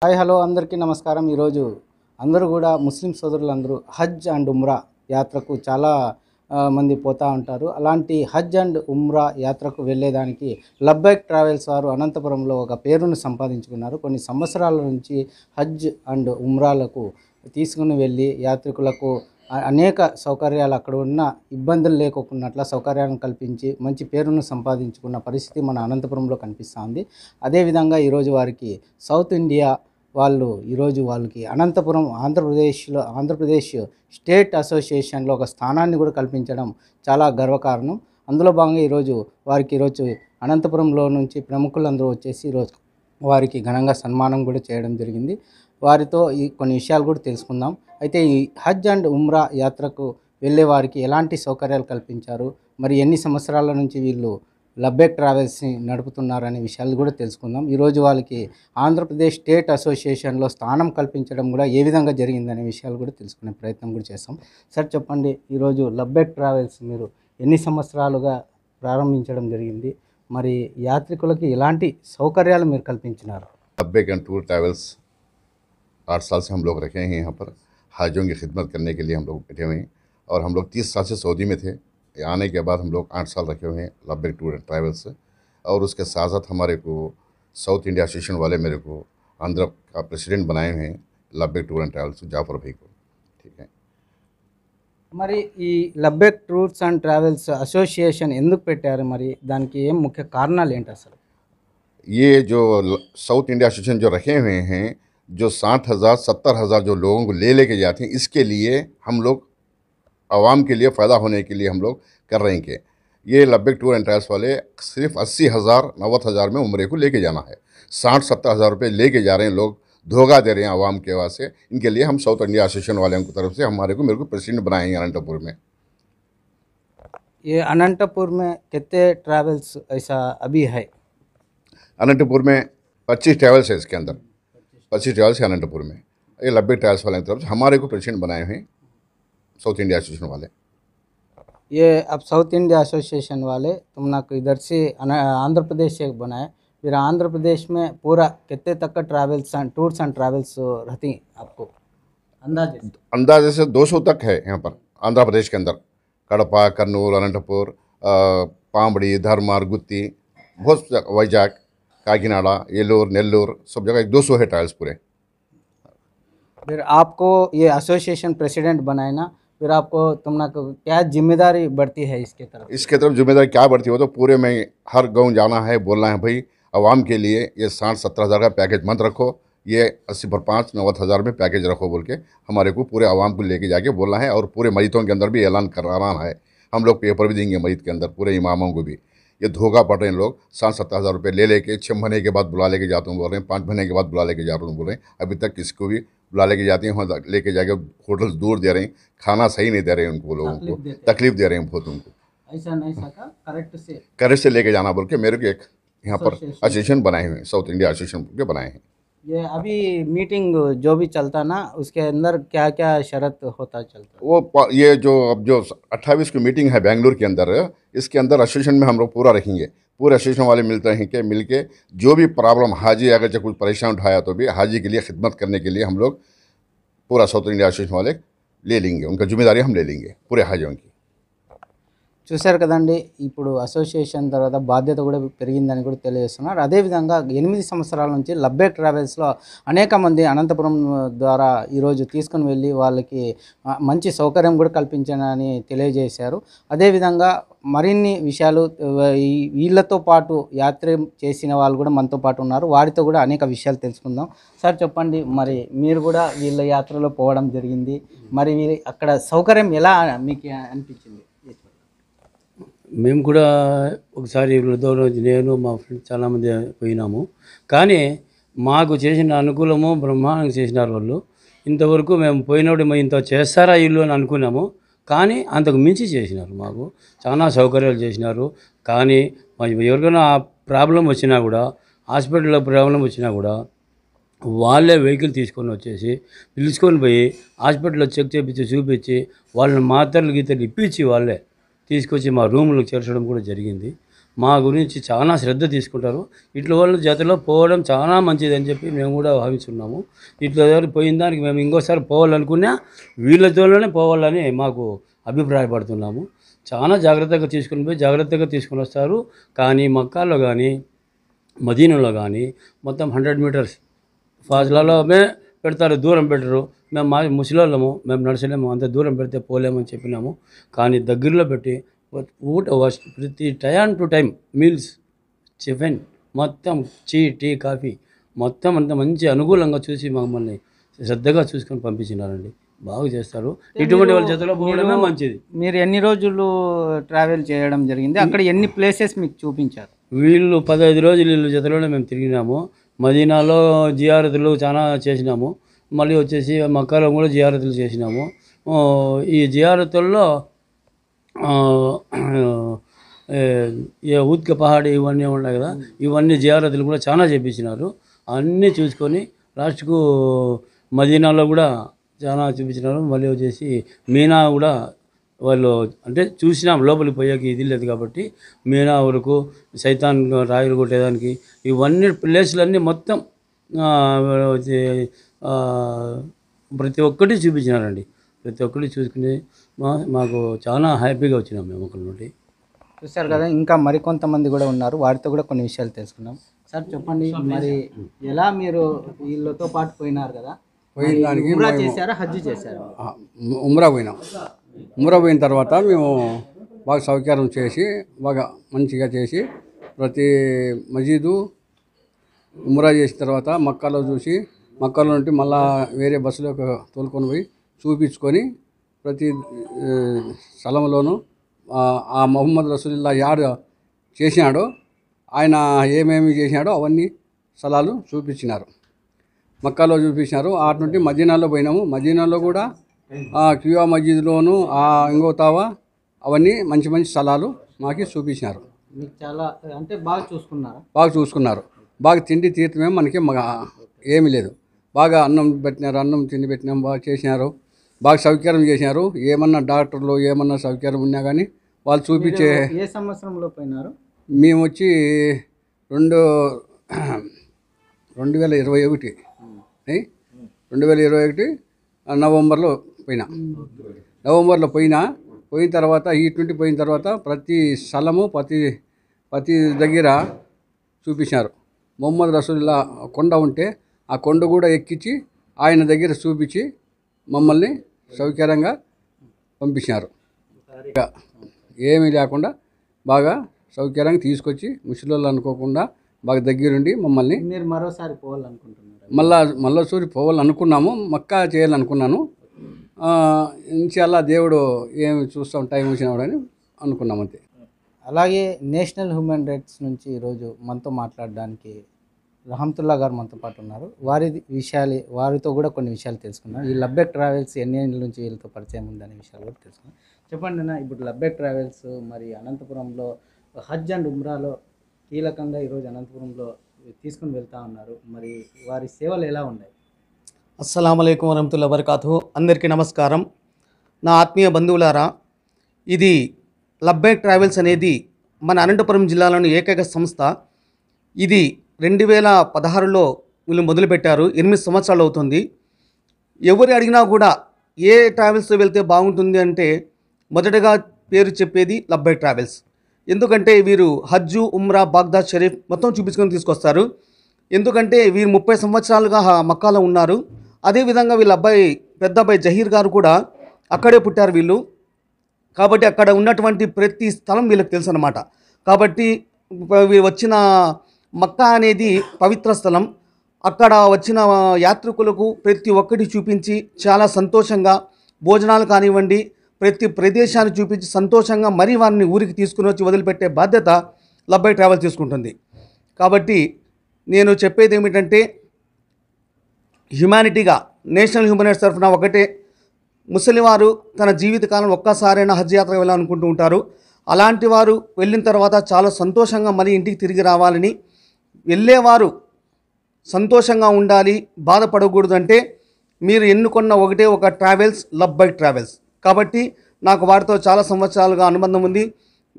Hi hello అందరికీ నమస్కారం. ఈరోజు అందరూ కూడా ముస్లిం సోదరులందరూ హజ్ అండ్ ఉమ్రా యాత్రకు చాలా మంది పోతూ ఉంటారు. అలాంటి హజ్ అండ్ ఉమ్రా యాత్రకు వెళ్ళేదానికి లబ్బైక్ ట్రావెల్స్ వారు అనంతపురంలో ఒక పేరును సంపాదించుకున్నారు. కొన్ని సంవత్సరాల నుంచి హజ్ అండ్ ఉమ్రాలకు తీసుకుని వెళ్ళి యాత్రికులకు అనేక సౌకర్యాలు అక్కడ ఉన్న ఇబ్బందులు లేకోకున్నట్ల సౌకర్యాలను కల్పించి మంచి పేరును సంపాదించుకున్న పరిస్థితి మన అనంతపురంలో కనిపిస్తుంది. అదేవిధంగా ఈరోజు వారికి సౌత్ ఇండియా వాళ్ళు ఈరోజు వాళ్ళకి అనంతపురం ఆంధ్రప్రదేశ్ స్టేట్ అసోసియేషన్లో ఒక స్థానాన్ని కూడా కల్పించడం చాలా గర్వకారణం. అందులో భాగంగా ఈరోజు అనంతపురంలో నుంచి ప్రముఖులందరూ వచ్చేసి ఈరోజు వారికి ఘనంగా సన్మానం కూడా చేయడం జరిగింది. వారితో కొన్ని విషయాలు కూడా తెలుసుకుందాం. అయితే ఈ హజ్ అండ్ ఉమ్రా యాత్రకు వెళ్ళే వారికి ఎలాంటి సౌకర్యాలు కల్పించారు, మరి ఎన్ని సంవత్సరాల నుంచి వీళ్ళు లబ్బైక్ ట్రావెల్స్ని నడుపుతున్నారనే విషయాలు కూడా తెలుసుకుందాం. ఈరోజు వాళ్ళకి ఆంధ్రప్రదేశ్ స్టేట్ అసోసియేషన్లో స్థానం కల్పించడం కూడా ఏ విధంగా జరిగిందనే విషయాలు కూడా తెలుసుకునే ప్రయత్నం కూడా చేస్తాం. సార్ చెప్పండి, ఈరోజు లబ్బైక్ ట్రావెల్స్ మీరు ఎన్ని సంవత్సరాలుగా ప్రారంభించడం జరిగింది, మరి యాత్రికులకి ఎలాంటి సౌకర్యాలు మీరు కల్పించినారు? लब्बैक एंड टूर ट्रैवल्स 8 साल से हम लोग रखे हैं यहाँ पर हाजियों की खिदमत करने के लिए हम लोग बैठे हुए हैं। और हम लोग 30 साल से सऊदी में थे। आने के बाद हम लोग 8 साल रखे हुए हैं लब्बैक टूर एंड ट्रैवल्स। और उसके साथ साथ हमारे को साउथ इंडिया एसोसिएशन वाले मेरे को आंध्र का प्रेसिडेंट बनाए हुए हैं लब्बैक टूर एंड ट्रैवल्स जाफर भाई को। ठीक है, మరి ఈ లబ్బైక్ టూర్స్ అండ్ ట్రావెల్స్ అసోసియేషన్ ఎందుకు పెట్టారు, మరి దానికి ఏం ముఖ్య కారణాలు ఏంటి అసలు? ये जो साउथ इंडिया एसोसिएशन जो रखे हुए हैं, जो 60,000 70,000 जो लोगों को ले लेके जाते हैं, इसके लिए हम लोग आवाम के लिए फ़ायदा होने के लिए हम लोग कर रहे हैं कि ये लब्बैक टूर एंड ट्रैवल्स वाले सिर्फ 80,000 90,000 में उम्रे को लेके जाना है। 60-70,000 रुपये लेके जा रहे हैं लोग, धोखा दे रहे हैं आवाम के वास्ते। इनके लिए हम साउथ इंडिया एसोसिएशन वाले की तरफ से मेरे को प्रेसिडेंट बनाए हैं अनंतपुर में। ये अनंतपुर में कितने ट्रैवल्स ऐसा अभी है? अनंतपुर में 25 ट्रैवल्स है, इसके अंदर 25 ट्रैवल्स है अनंतपुर में। ये लब्बैक ट्रैवल्स वाले की तरफ से हमारे को प्रेसिडेंट बनाए हैं साउथ इंडिया एसोसिएशन वाले। ये अब साउथ इंडिया एसोसिएशन वाले तुम ना को इधर से आंध्र प्रदेश से बनाए, फिर आंध्र प्रदेश में पूरा कितने तक का travels and tours and travels रहती आपको अंदाजे से 200 तक है यहाँ पर आंध्र प्रदेश के अंदर। कड़पा, कर्नूल, अनंतपुर, पामड़ी, धर्मार, गुत्ती, बहुत वैजाग, काकीनाडा, येलूर, नेल्लूर, सब जगह 200 है ट्रायल्स पूरे। फिर आपको ये एसोसिएशन प्रेसिडेंट बनाए ना, फिर आपको तुमना को क्या जिम्मेदारी बढ़ती है इसके तरफ? इसके तरफ जिम्मेदारी क्या बढ़ती है, तो पूरे में हर गांव जाना है, बोलना है भाई आवाम के लिए ये 60-70 हज़ार का पैकेज मत रखो, ये 80 पर 5 90,000 में पैकेज रखो बोल के हमारे को पूरे आवाम को लेके जाके बोलना है। और पूरे मस्जिदों के अंदर भी ऐलान कराना है, हम लोग पेपर भी देंगे मस्जिद के अंदर पूरे इमामों को भी। ये धोखा पड़ रहे हैं लोग, 60-70 हज़ार रुपये ले लेके 6 महीने के बाद बुला लेके जाता हूँ बोल रहे हैं, 5 महीने के बाद बुला लेके जा रहा हूँ बोल रहे हैं। अभी तक किसको भी बुला लेके जाते हैं, वहाँ लेके जाके होटल्स दूर दे रहे हैं, खाना सही नहीं दे रहे हैं, उनको लोगों को तकलीफ दे रहे हैं बहुत उनको। ऐसा नहीं सका करेक्ट से लेके जाना बोल के मेरे को एक यहाँ पर एसोसिएशन बनाए हुए हैं, साउथ इंडिया एसोसिएशन के बनाए हैं। ये अभी मीटिंग जो भी चलता ना, उसके अंदर क्या क्या शर्त होता चलता? ये जो अब जो 28 की मीटिंग है बेंगलुरु के अंदर, इसके अंदर एसोसिएशन में हम लोग पूरा रखेंगे। पूरे एसोसिएशन वाले मिलते हैं कि मिल के जो भी प्रॉब्लम हाजी अगर जब कुछ परेशान उठाया तो भी हाजी के लिए खिदमत करने के लिए हम लोग पूरा साउथ इंडिया एसोसिएशन वाले ले लेंगे, उनका जिम्मेदारी हम ले लेंगे पूरे हाजियों की। చూశారు కదండి, ఇప్పుడు అసోసియేషన్ తర్వాత బాధ్యత కూడా పెరిగిందని కూడా తెలియజేస్తున్నారు. అదేవిధంగా 8 సంవత్సరాల నుంచి లబ్బైక్ ట్రావెల్స్లో అనేక మంది అనంతపురం ద్వారా ఈరోజు తీసుకుని వెళ్ళి వాళ్ళకి మంచి సౌకర్యం కూడా కల్పించానని తెలియజేశారు. అదేవిధంగా మరిన్ని విషయాలు వీళ్ళతో పాటు యాత్ర చేసిన వాళ్ళు కూడా మనతో పాటు ఉన్నారు, వారితో కూడా అనేక విషయాలు తెలుసుకుందాం. సార్ చెప్పండి, మరి మీరు కూడా వీళ్ళ యాత్రలో పోవడం జరిగింది, మరి అక్కడ సౌకర్యం ఎలా మీకు అనిపించింది? మేము కూడా ఒకసారి నేను మా ఫ్రెండ్స్ చాలామంది పోయినాము, కానీ మాకు చేసిన అనుకూలము బ్రహ్మాండంగా చేసినారు వాళ్ళు. ఇంతవరకు మేము పోయినప్పుడు ఇంత చేస్తారా ఇల్లు అని అనుకున్నాము, కానీ అంతకు మించి చేసినారు. మాకు చాలా సౌకర్యాలు చేసినారు. కానీ ఎవరికైనా ప్రాబ్లం వచ్చినా కూడా, హాస్పిటల్లో ప్రాబ్లం వచ్చినా కూడా వాళ్ళే వెహికల్ తీసుకొని వచ్చేసి పిలుచుకొని పోయి హాస్పిటల్లో చెక్ చేయించి చూపించి వాళ్ళని మాత్రలు గీతలు ఇప్పించి వాళ్ళే తీసుకొచ్చి మా రూములకు చేర్చడం కూడా జరిగింది. మా గురించి చాలా శ్రద్ధ తీసుకుంటారు. ఇట్ల వాళ్ళ జతలో పోవడం చాలా మంచిది అని చెప్పి మేము కూడా భావిస్తున్నాము. ఇట్లా పోయిన దానికి మేము ఇంకోసారి పోవాలనుకున్నా వీళ్ళతోనే పోవాలని మాకు అభిప్రాయపడుతున్నాము. చాలా జాగ్రత్తగా జాగ్రత్తగా తీసుకుని వస్తారు. కానీ మక్కాలో కానీ మదీనాలో కానీ మొత్తం 100 మీటర్స్ ఫాజ్లాలోనే పెడతారు, దూరం పెట్టరు. మేము ముసలోళ్ళము, మేము నడచలేము, అంత దూరం పెడితే పోలేమని చెప్పినాము. కానీ దగ్గరలో పెట్టి ప్రతి time to time meals, tiffin మొత్తం టీ కాఫీ మొత్తం అంత మంచి అనుకూలంగా చూసి మమ్మల్ని శ్రద్ధగా చూసుకొని పంపించినారండి. బాగా చేస్తారు. ఇటువంటి వాళ్ళ జతలో పోవడమే మంచిది. మీరు ఎన్ని రోజులు ట్రావెల్ చేయడం జరిగింది? అక్కడ ఎన్ని ప్లేసెస్ మీకు చూపించారు? వీళ్ళు 15 రోజులు వీళ్ళ జతలోనే మేము తిరిగినాము. మదీనాలో జియారతులు చాలా చేసినాము. మళ్ళీ వచ్చేసి మక్కాలో కూడా జియారతులు చేసినాము. ఈ జియారతుల్లో ఊద్క పహాడి ఇవన్నీ ఉన్నాయి కదా, ఇవన్నీ జియారతులు కూడా చాలా చేపించినారు. అన్నీ చూసుకొని లాస్ట్కు మదీనాలో కూడా చాలా చూపించినారు. మళ్ళీ వచ్చేసి మీనా కూడా వాళ్ళు అంటే చూసినాం, లోపలికి పోయాక ఇది లేదు కాబట్టి మీనా వరకు సైతాన్ రాయలు కొట్టేదానికి ఇవన్నీ ప్లేస్లన్నీ మొత్తం ప్రతి ఒక్కటి చూపించినారండి. ప్రతి ఒక్కటి చూసుకుని మాకు చాలా హ్యాపీగా వచ్చినాం మేము అక్కడ నుండి. చూశారు కదా, ఇంకా మరికొంతమంది కూడా ఉన్నారు, వారితో కూడా కొన్ని విషయాలు తెలుసుకున్నాం. సార్ చెప్పండి, మరి ఎలా మీరు వీళ్ళతో పాటు పోయినారు కదా, ఉమ్రా చేశారా హజ్ చేశారా? ఉమ్రా పోయినాం. ఉమ్రా పోయిన తర్వాత మేము బాగా సౌకర్యం చేసి బాగా మంచిగా చేసి ప్రతి మసీదు ఉమ్రా చేసిన తర్వాత మక్కాలో చూసి మక్కాలో నుండి మళ్ళా వేరే బస్సులో తోలుకొని పోయి చూపించుకొని ప్రతి స్థలంలోనూ ఆ మొహమ్మద్ రసూలుల్లాహ్ యాడ్ చేసినాడో ఆయన ఏమేమి చేసినాడో అవన్నీ స్థలాలు చూపించినారు. మక్కాలో చూపించినారు. అటు నుండి మదీనాలో పోయినాము. మదీనాలో కూడా క్యూఆ మస్జిద్లోను ఇంకో తావా అవన్నీ మంచి మంచి స్థలాలు మాకు చూపించినారు. మీకు చాలా అంటే బాగా చూసుకున్నారు. బాగా చూసుకున్నారు. బాగా తిండి తీర్థమే మనకి ఏమీ లేదు. బాగా అన్నం పెట్టినారు, అన్నం తిండి పెట్టినాం, బాగా చేసినారు, బాగా సౌకర్యం చేసినారు. ఏమన్నా డాక్టర్లు ఏమన్నా సౌకర్యం ఉన్నా కానీ వాళ్ళు చూపించే. ఏ సంవత్సరంలో పోయినారు? మేము వచ్చి 2021 నవంబర్లో పోయిన తర్వాత ఇటు నుండి పోయిన తర్వాత ప్రతి స్థలము ప్రతి దగ్గర చూపించారు. మొహమ్మద్ రసూలుల్లాహ్ కొండ ఉంటే ఆ కొండ కూడా ఎక్కించి ఆయన దగ్గర చూపించి మమ్మల్ని సౌకర్యంగా పంపించారు. ఏమీ లేకుండా బాగా సౌకర్యంగా తీసుకొచ్చి ముసలోళ్ళు అనుకోకుండా బాగా దగ్గరుండి మమ్మల్ని. మీరు మరోసారి పోవాలనుకుంటున్నారు? మళ్ళీ పోవాలనుకున్నాము. మక్కా చేయాలనుకున్నాను. ఇన్షాల్లా దేవుడు ఏమి చూస్తాం టైం వచ్చినవాడని అనుకున్నాం అంతే. అలాగే నేషనల్ హ్యూమన్ రైట్స్ నుంచి ఈరోజు మనతో మాట్లాడడానికి రహమతుల్లా గారు మనతో పాటు ఉన్నారు. వారితో కూడా కొన్ని విషయాలు తెలుసుకున్నాం. ఈ లబ్బెక్ ట్రావెల్స్ ఎన్ని ఏళ్ళ నుంచి వీళ్ళతో పరిచయం ఉందనే విషయాలు కూడా తెలుసుకున్నాం. చెప్పండి అన్న, ఇప్పుడు లబ్బెక్ ట్రావెల్స్ మరి అనంతపురంలో హజ్ అండ్ ఉమ్రాలో కీలకంగా ఈరోజు అనంతపురంలో తీసుకుని వెళ్తూ ఉన్నారు. మరి వారి సేవలు ఎలా ఉన్నాయి? అస్సలాము అలైకుం వరహమతుల్లాహి వబరకాతుహు. అందరికీ నమస్కారం. నా ఆత్మీయ బంధువులారా, ఇది లబ్బైక్ ట్రావెల్స్ అనేది మన అనంతపురం జిల్లాలోని ఏకైక సంస్థ. ఇది 2016లో వీళ్ళు మొదలుపెట్టారు. 8 సంవత్సరాలు అవుతుంది. ఎవరు అడిగినా కూడా ఏ ట్రావెల్స్తో వెళ్తే బాగుంటుంది అంటే మొదటగా పేరు చెప్పేది లబ్బైక్ ట్రావెల్స్. ఎందుకంటే వీరు హజ్జు, ఉమ్రా, బాగ్దాద్ షరీఫ్ మొత్తం చూపించుకొని తీసుకొస్తారు. ఎందుకంటే వీరు 30 సంవత్సరాలుగా మక్కాలో ఉన్నారు. అదేవిధంగా వీళ్ళ పెద్ద అబ్బాయి జహీర్ గారు కూడా అక్కడే పుట్టారు వీళ్ళు. కాబట్టి అక్కడ ఉన్నటువంటి ప్రతి స్థలం వీళ్ళకి తెలుసు అన్నమాట. కాబట్టి వీరు వచ్చిన మక్కా అనేది పవిత్ర స్థలం. అక్కడ వచ్చిన యాత్రికులకు ప్రతి ఒక్కటి చూపించి చాలా సంతోషంగా భోజనాలు కానివ్వండి, ప్రతి ప్రదేశాన్ని చూపించి సంతోషంగా మరీ వారిని ఊరికి తీసుకుని వచ్చి వదిలిపెట్టే బాధ్యత లబ్బైక్ ట్రావెల్ తీసుకుంటుంది. కాబట్టి నేను చెప్పేది ఏమిటంటే, హ్యుమానిటీగా నేషనల్ హ్యూమన్ రైట్స్ తరఫున ఒకటే, ముసలి వారు తన జీవితకాలం ఒక్కసారైనా హజ్ యాత్రకు వెళ్ళాలనుకుంటూ ఉంటారు. అలాంటి వారు వెళ్ళిన తర్వాత చాలా సంతోషంగా మళ్ళీ ఇంటికి తిరిగి రావాలని, వెళ్ళేవారు సంతోషంగా ఉండాలి, బాధపడకూడదు అంటే మీరు ఎన్నుకున్న ఒకటే ఒక ట్రావెల్స్, లబ్బైక్ ట్రావెల్స్. కాబట్టి నాకు వారితో చాలా సంవత్సరాలుగా అనుబంధం ఉంది.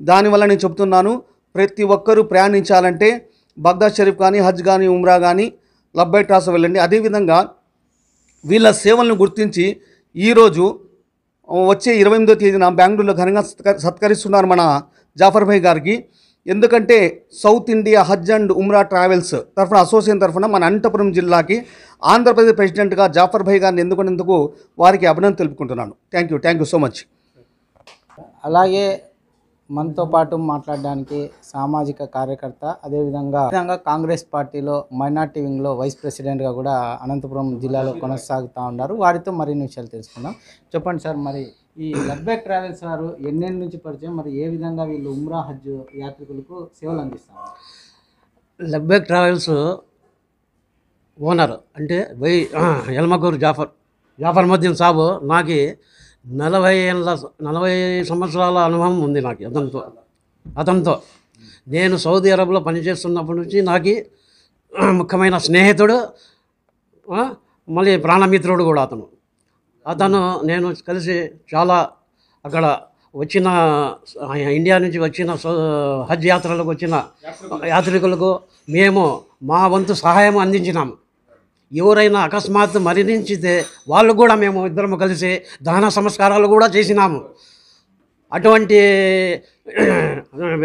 దానివల్ల నేను చెప్తున్నాను, ప్రతి ఒక్కరూ ప్రయాణించాలంటే బగ్దాద్ షరీఫ్ కానీ, హజ్ కానీ, ఉమ్రా కానీ లబ్బైక్ ట్రావెల్స్ వెళ్ళండి. అదేవిధంగా వీళ్ళ సేవలను గుర్తించి ఈరోజు వచ్చే 28వ తేదీన బెంగళూరులో ఘనంగా సత్కరిస్తున్నారు మన జాఫర్ భాయ్ గారికి. ఎందుకంటే south India Hajj and Umrah travels తరఫున, అసోసియేషన్ తరఫున మన అనంతపురం జిల్లాకి ఆంధ్రప్రదేశ్ ప్రెసిడెంట్గా జాఫర్ భాయ్ గారిని ఎన్నుకున్నందుకు వారికి అభినందన తెలుపుకుంటున్నాను. Thank you so much. అలాగే మనతో పాటు మాట్లాడడానికి సామాజిక కార్యకర్త, అదేవిధంగా కాంగ్రెస్ పార్టీలో మైనార్టీ వింగ్లో వైస్ ప్రెసిడెంట్గా కూడా అనంతపురం జిల్లాలో కొనసాగుతూ ఉన్నారు. వారితో మరిన్ని విషయాలు తెలుసుకుందాం. చెప్పండి సార్, మరి ఈ లబ్బైక్ ట్రావెల్స్ వారు ఎన్నేళ్ళ నుంచి పరిచయం, మరి ఏ విధంగా వీళ్ళు ఉమ్రా హజ్ యాత్రికులకు సేవలు అందిస్తారు? లబ్బైక్ ట్రావెల్స్ ఓనర్ అంటే ఎల్మగూరు జాఫర్ మద్దీన్ సాబు నాకు 40 సంవత్సరాల అనుభవం ఉంది నాకు అతనితో. నేను సౌదీ అరబ్లో పనిచేస్తున్నప్పటి నుంచి నాకు ముఖ్యమైన స్నేహితుడు, మళ్ళీ ప్రాణమిత్రుడు కూడా అతను నేను కలిసి చాలా అక్కడ వచ్చిన ఇండియా నుంచి వచ్చిన హజ్ యాత్రలకు వచ్చిన యాత్రికులకు మేము మా వంతు సహాయం అందించినాము. ఎవరైనా అకస్మాత్తు మరణించితే వాళ్ళు కూడా మేము ఇద్దరము కలిసి దహన సంస్కారాలు కూడా చేసినాము. అటువంటి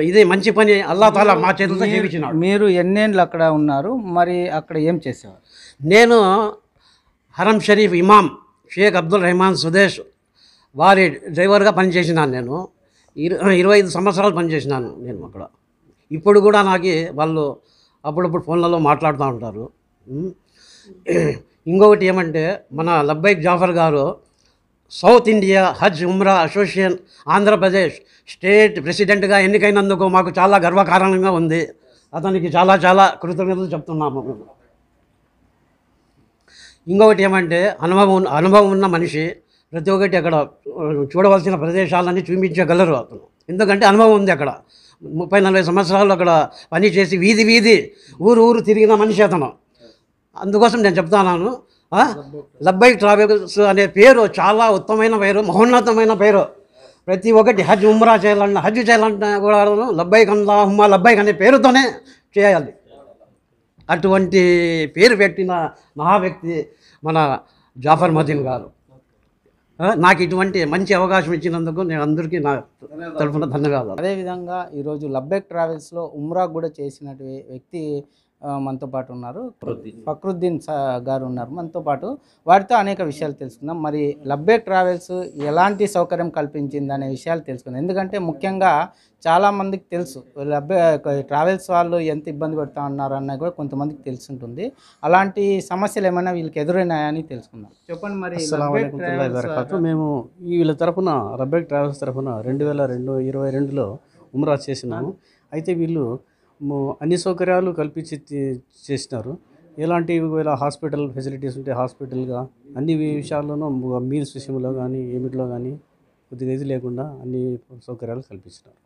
ఇది మంచి పని అల్లా తాలా మా చేతులతో చేయించినాడు. మీరు ఎన్నేళ్ళు అక్కడ ఉన్నారు, మరి అక్కడ ఏం చేసేవారు? నేను హరం షరీఫ్ ఇమాం షేక్ అబ్దుల్ రెహమాన్ సుదేశ్ వారి డ్రైవర్గా పనిచేసినాను. నేను 25 సంవత్సరాలు పనిచేసినాను నేను అక్కడ. ఇప్పుడు కూడా నాకు వాళ్ళు అప్పుడప్పుడు ఫోన్లలో మాట్లాడుతూ ఉంటారు. ఇంకొకటి ఏమంటే మన లబ్బైక్ జాఫర్ గారు సౌత్ ఇండియా హజ్ ఉమ్రా అసోసియేషన్ ఆంధ్రప్రదేశ్ స్టేట్ ప్రెసిడెంట్గా ఎన్నికైనందుకు మాకు చాలా గర్వకారణంగా ఉంది. అతనికి చాలా చాలా కృతజ్ఞతలు చెప్తున్నాము. ఇంకొకటి ఏమంటే అనుభవం ఉన్న మనిషి ప్రతి ఒక్కటి అక్కడ చూడవలసిన ప్రదేశాలన్నీ చూపించగలరు అతను. ఎందుకంటే అనుభవం ఉంది. అక్కడ 30-40 సంవత్సరాలు అక్కడ పని చేసి వీధి ఊరు తిరిగిన మనిషి అతను. అందుకోసం నేను చెప్తున్నాను, లబ్బైక్ ట్రావెల్స్ అనే పేరు చాలా ఉత్తమమైన పేరు, మహోన్నతమైన పేరు. ప్రతి ఒక్కటి హజ్ ఉమ్రా చేయాలన్నా, హజ్ చేయాలన్నా కూడా లబ్బైక్ అల్లాహుమ్మా లబ్బైక్ అనే పేరుతోనే చేయాలి. అటువంటి పేరు పెట్టిన మహా వ్యక్తి మన జాఫర్ మదీన్ గారు. నాకు ఇటువంటి మంచి అవకాశం ఇచ్చినందుకు నేను అందరికీ నా తరఫున ధన్యవాదాలు. అదేవిధంగా ఈరోజు లబ్బైక్ ట్రావెల్స్లో ఉమ్రా కూడా చేసిన వ్యక్తి మనతో పాటు ఉన్నారు, ఫక్రుద్దీన్ గారు ఉన్నారు మనతో పాటు. వారితో అనేక విషయాలు తెలుసుకుందాం. మరి లబ్బైక్ ట్రావెల్స్ ఎలాంటి సౌకర్యం కల్పించింది అనే విషయాలు తెలుసుకుందాం. ఎందుకంటే ముఖ్యంగా చాలామందికి తెలుసు లబ్బైక్ ట్రావెల్స్ వాళ్ళు ఎంత ఇబ్బంది పెడతా ఉన్నారు అన్నది కూడా కొంతమందికి తెలుసుంటుంది. అలాంటి సమస్యలు ఏమైనా వీళ్ళకి ఎదురైనాయని తెలుసుకుందాం. చెప్పండి. మరి మేము వీళ్ళ తరఫున లబ్బైక్ ట్రావెల్స్ తరఫున 2022లో ఉమ్రా చేసినాము. అయితే వీళ్ళు అన్ని సౌకర్యాలు కల్పించి చేసినారు. ఎలాంటి ఒకవేళ హాస్పిటల్ ఫెసిలిటీస్ ఉంటే హాస్పిటల్గా అన్ని విషయాల్లోనూ మీల్స్ విషయంలో కానీ ఏమిట్లో కానీ కొద్దిగా ఇది లేకుండా అన్ని సౌకర్యాలు కల్పించినారు.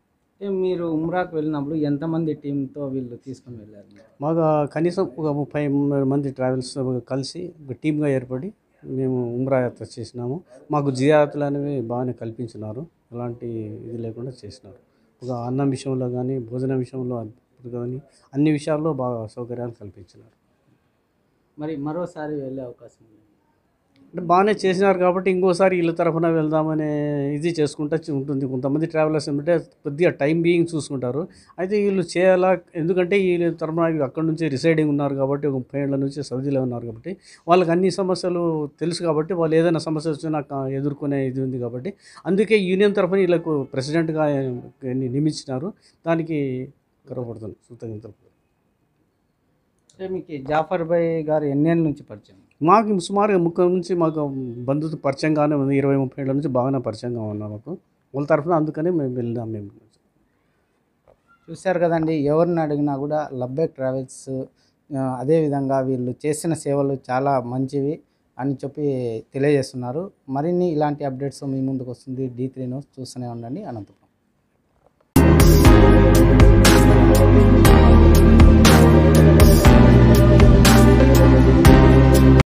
మీరు ఉమ్రాకు వెళ్ళినప్పుడు ఎంతమంది టీంతో వీళ్ళు తీసుకొని వెళ్ళారు? మాకు కనీసం ఒక 30 మంది ట్రావెల్స్ కలిసి ఒక టీమ్గా ఏర్పడి మేము ఉమ్రా యాత్ర చేసినాము. మాకు జియారతులు అనేవి బాగానే కల్పించినారు. ఎలాంటి ఇది లేకుండా చేసినారు. ఒక అన్నం విషయంలో కానీ భోజనం విషయంలో కానీ అన్ని విషయాల్లో బాగా సౌకర్యాలు కల్పించినారు. మరి మరోసారి వెళ్ళే అవకాశం ఉంది అంటే బాగానే చేసినారు కాబట్టి ఇంకోసారి వీళ్ళ తరఫున వెళ్దామనే ఇది చేసుకుంటూ ఉంటుంది. కొంతమంది ట్రావెలర్స్ ఏమంటే కొద్దిగా టైం బీయింగ్ చూసుకుంటారు. అయితే వీళ్ళు చేయాలా, ఎందుకంటే వీళ్ళ తరఫున అక్కడ నుంచి రిసైడింగ్ ఉన్నారు కాబట్టి, ఒక 30 ఏళ్ళ నుంచి సౌదీలో ఉన్నారు కాబట్టి వాళ్ళకి అన్ని సమస్యలు తెలుసు కాబట్టి వాళ్ళు ఏదైనా సమస్య వచ్చినా ఎదుర్కొనే ఇది ఉంది కాబట్టి అందుకే యూనియన్ తరఫున వీళ్ళకు ప్రెసిడెంట్గా నియమించినారు. దానికి గర్వపడుతుంది, కృతజ్ఞతలు. మీకు జాఫర్ భాయ్ గారు ఎన్నేళ్ళ నుంచి పరిచయం? మాకు సుమారుగా 30 నుంచి మాకు బంధుత్వ పరిచయంగానే ఉంది. 20-30 ఏళ్ళ నుంచి బాగానే పరిచయంగా ఉన్నాం మాకు వాళ్ళ తరఫున. అందుకని మేము వెళ్ళినాం. మేము చూశారు కదండి, ఎవరిని అడిగినా కూడా లబ్బైక్ ట్రావెల్స్ అదేవిధంగా వీళ్ళు చేసిన సేవలు చాలా మంచివి అని చెప్పి తెలియజేస్తున్నారు. మరిన్ని ఇలాంటి అప్డేట్స్ మీ ముందుకు వస్తుంది D3 న్యూస్. చూస్తూనే ఉండండి. అనంతపురం.